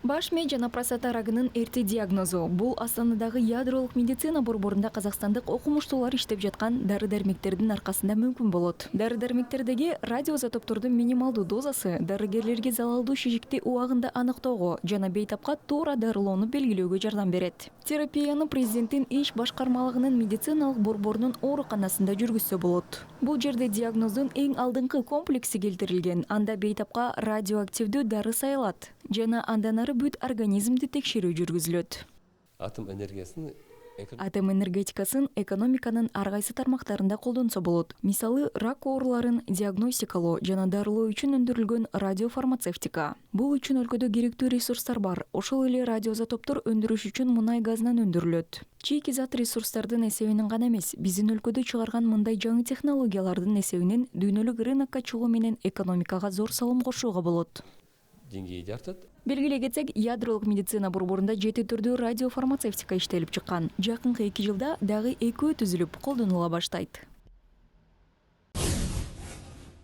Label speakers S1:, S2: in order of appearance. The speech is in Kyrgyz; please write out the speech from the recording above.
S1: Баш мээ жана простата рагынын эрте диагнозу. Бул Астанадагы ядролук медицина борборунда казакстандык окумуштуулар иштеп жаткан дары-дармектердин аркасында мүмкүн болот. Дары-дармектердеги радиоизотоптордун минималдуу дозасы дарыгерлерге залалдуу шишикти убагында аныктоого жана бейтапка туура дарылоону белгилөөгө жардам берет. Терапияны президенттин иш башкармалыгынын медициналык борборунун ооруканасында жүргүзсө болот. Бул жерде диагноздун эң алдыңкы комплекси келтирилген. Анда бейтапка радиоактивдүү дары сайылат жана андан ары бүт организмди текшерүү жүргүзүлөт.
S2: Атом
S1: энергетикасын экономиканын ар кайсы тармактарында колдонсо болот. Мисалы, рак ооруларын диагностикалоо жана дарылоо үчүн өндүрүлгөн радиофармацевтика. Бул үчүн өлкөдө керектүү ресурстар бар. Ошол эле радиоизотоптор өндүрүш үчүн мунай газынан өндүрүлөт. Чийки зат ресурстардын эсебинен гана эмес, биздин өлкөдө чыгарган мындай жаңы технологиялардын эсебинен дүйнөлүк рынокко чыгуу менен экономикага зор салым кошууга болот. Белгилей кетсек, ядролук медицина борборунда 7 түрдүү радиофармацевтика иштелип чыккан. Жакынкы 2 жылда дагы 2 түзүлүп колдонула баштайт.